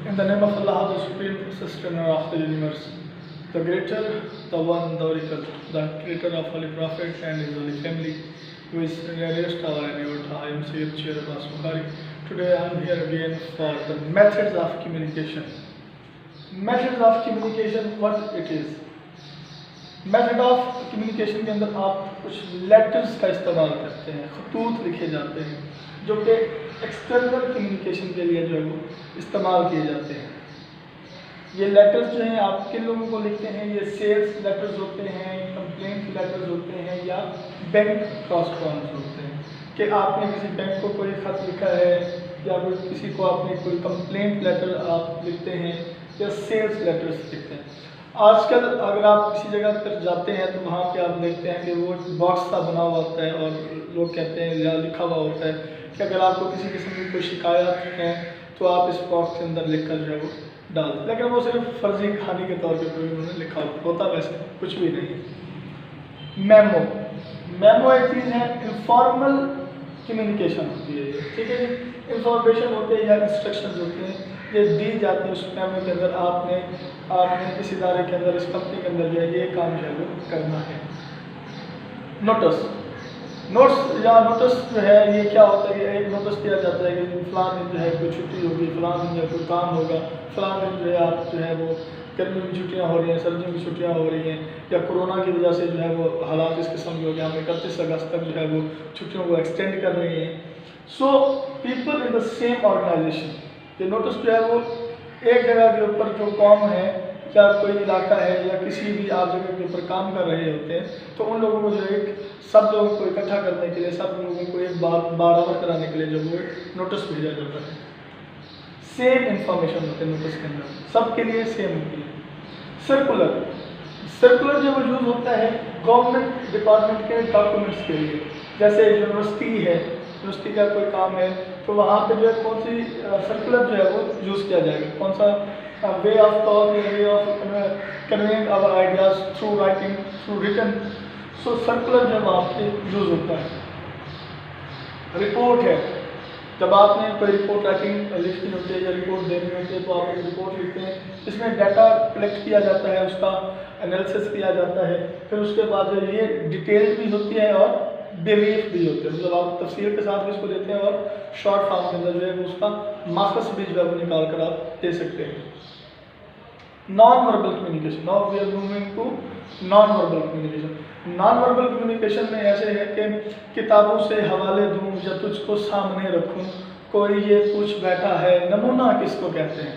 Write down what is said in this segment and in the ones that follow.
In the name of Allah, the Supreme Sustainer of the universe, the Greater, the One, the Oracle, the Creator of Holy Prophet and his holy family, who is nearest our and your time, Sayyid Chair Abbas Bukhari. Today I am here again for the methods of communication. Methods of communication, what it is? Method of communication के अंदर आप कुछ letters का इस्तेमाल करते हैं, खतूत लिखे जाते हैं जो कि एक्सटर्नल कम्युनिकेशन के लिए जो है वो इस्तेमाल किए जाते हैं। ये लेटर्स जो हैं आप किन लोगों को लिखते हैं? ये सेल्स लेटर्स होते हैं, कंप्लेंट लेटर्स होते हैं या बैंक कॉरस्पॉन्डेंस होते हैं कि आपने किसी बैंक को कोई ख़त लिखा है या किसी को आपने कोई कंप्लेंट लेटर आप लिखते हैं या सेल्स लेटर्स लिखते हैं। आजकल अगर आप किसी जगह पर जाते हैं तो वहाँ पे आप देखते हैं कि वो बॉक्स सा बना हुआ होता है और लोग कहते हैं या लिखा हुआ होता है कि अगर आपको किसी किस्म की कोई शिकायत है तो आप इस बॉक्स के अंदर लिख कर जो है वो डाल दें, लेकिन वो सिर्फ फर्जी कहानी के तौर पर उन्होंने लिखा होता, वैसे कुछ भी नहीं। मेमो एक चीज़ है, इनफॉर्मल कम्युनिकेशन होती है, ठीक है जी। इंफॉर्मेशन होते हैं या इंस्ट्रक्शंस होते हैं, ये दी जाती है उस मेमो के अंदर, आपने इस इदारे के अंदर, इस कंपनी के अंदर जो है ये काम जो है वो करना है। नोट्स जो है ये क्या होता है कि एक नोटिस दिया जाता है कि फलां दिन जो है कोई छुट्टी होगी, फलां दिन जो है कोई काम होगा, फलां दिन जो है आप जो है वो गर्मियों की छुट्टियाँ हो रही हैं, सर्दियों की छुट्टियाँ हो रही हैं, या कोरोना की वजह से जो है वो हालात इस किस्म के हो गए, हम 31 अगस्त तक जो है वो छुट्टियों को एक्सटेंड कर रहे हैं। So people in the same organisation, ये नोटिस जो है वो एक जगह के ऊपर जो कौम है या कोई इलाका है या किसी भी आप जगह के ऊपर काम कर रहे होते हैं, तो उन लोगों को जो एक सब लोगों को इकट्ठा करने के लिए, सब लोगों को एक बात बराबर कराने के लिए जो वो नोटिस भेजा जाता है। सेम इंफॉर्मेशन होते हैं नोटिस के अंदर, सबके लिए सेम होती है। सर्कुलर जो यूज़ होता है गवर्नमेंट डिपार्टमेंट के डॉक्यूमेंट्स के लिए, जैसे यूनिवर्सिटी है, यूनिवर्सिटी का कोई काम है तो वहाँ पे जो है कौन सी सर्कुलर जो है वो यूज़ किया जाएगा, कौन सा way of talk, way of conveying our ideas through writing, through written. So circular जो है वहाँ पे यूज़ होता है। रिपोर्ट है, जब आपने कोई रिपोर्ट राइटिंग लिखनी होती है या रिपोर्ट देनी होती है तो आप एक रिपोर्ट लिखते हैं, इसमें डाटा कलेक्ट किया जाता है, उसका एनालिसिस किया जाता है, फिर उसके बाद जो ये डिटेल भी होती है और ब्रीफ भी होते हैं, मतलब आप तफसील के साथ भी इसको देते हैं और शॉर्ट फॉर्म के अंदर जो है उसका मार्क्स भी जो है वो निकाल कर आप दे सकते हैं। Non verbal communication, now we are moving to non verbal communication. Non verbal communication में ऐसे है कि किताबों से हवाले दूँ या तुझको सामने रखूँ, कोई ये पूछ बैठा है, नमूना किसको कहते हैं?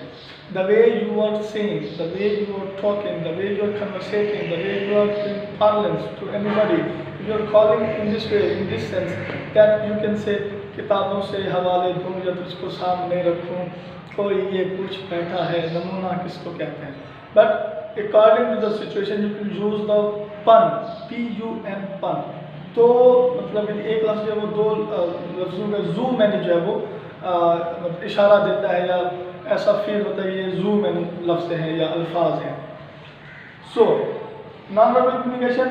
The way you are saying, the way you are talking, the way you are conversating, the way you are in parlance to anybody, if you are calling in this way, in this sense, that you can say किताबों से हवाले दूँ या तुझको सामने रखूँ, कोई ये पूछ बैठा है, नमूना किसको कहते हैं? But according to the situation you can use the pun, P-U-N pun। तो मतलब एक लफ्ज़ जो है वो दो लफ्ज़ों का जू मैंने जो है वो इशारा देता है या ऐसा फील होता है ये जू मैंने लफ्ज़ हैं या अल्फाज हैं। So non verbal communication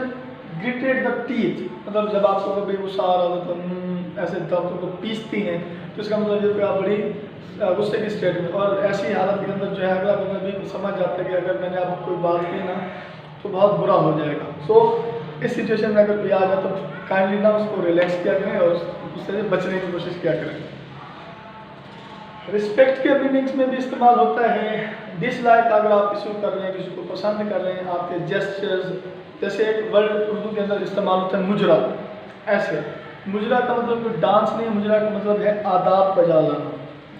gritted the teeth, मतलब जब आपको कभी गुस्सा आ रहा होता तो ऐसे दांतों को पीसती हैं तो इसका मतलब ये कि आप बड़ी गुस्से की स्टेट में, और ऐसी हालत के अंदर जो है अगला बंदा भी समझ जाता है कि अगर मैंने आपको कोई बात की ना तो बहुत बुरा हो जाएगा। सो इस सिचुएशन में अगर कोई आ जाए तो काइंडली ना उसको रिलैक्स किया करें और उससे बचने की कोशिश किया करें। रिस्पेक्ट के मीनिंग्स में भी इस्तेमाल होता है। डिसलाइक, अगर आप किसी को कर रहे हैं, किसी को पसंद कर रहे हैं, आपके जेस्चर्स, जैसे एक वर्ड उर्दू के अंदर इस्तेमाल होता है मुजरा। ऐसे मुजरा का मतलब कोई डांस नहीं है, मुजरा का मतलब है आदाब बजा लाना।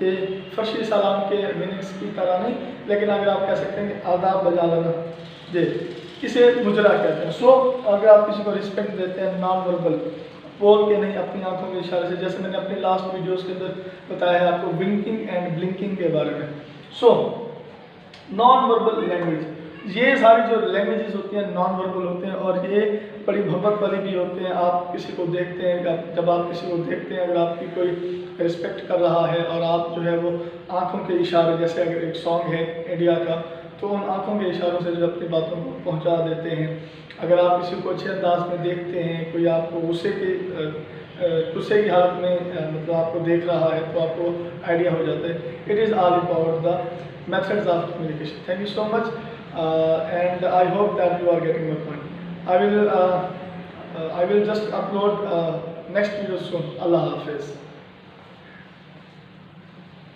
ये फर्शी सलाम के मीनिंग्स की तरह नहीं, लेकिन अगर आप कह सकते हैं कि आदाब बजा लाना, जी इसे मुजरा कहते हैं। सो अगर आप किसी को रिस्पेक्ट देते हैं नॉन वर्बल, बोल के नहीं, अपनी आंखों के इशारे से, जैसे मैंने अपने लास्ट वीडियोस के अंदर बताया है आपको विंकिंग एंड ब्लिंकिंग के बारे में। सो नॉन वर्बल लैंग्वेज, ये सारी जो लैंग्वेजेस होती हैं नॉन वर्बल होते हैं और ये बड़ी मोहब्बत वाली भी होते हैं। आप किसी को देखते हैं, जब आप किसी को देखते हैं, अगर आपकी कोई रिस्पेक्ट कर रहा है और आप जो है वो आंखों के इशारे, जैसे अगर एक सॉन्ग है इंडिया का तो उन आंखों के इशारों से जो अपनी बातों को पहुंचा देते हैं। अगर आप किसी को अच्छे अंदाज में देखते हैं, कोई आपको गुस्से के गुस्से की हालत में मतलब आपको देख रहा है तो आपको आइडिया हो जाता है। It is all about the methods of communication. Thank you so much, and I hope that you are getting my point. I will just upload next video soon. Allah Hafiz.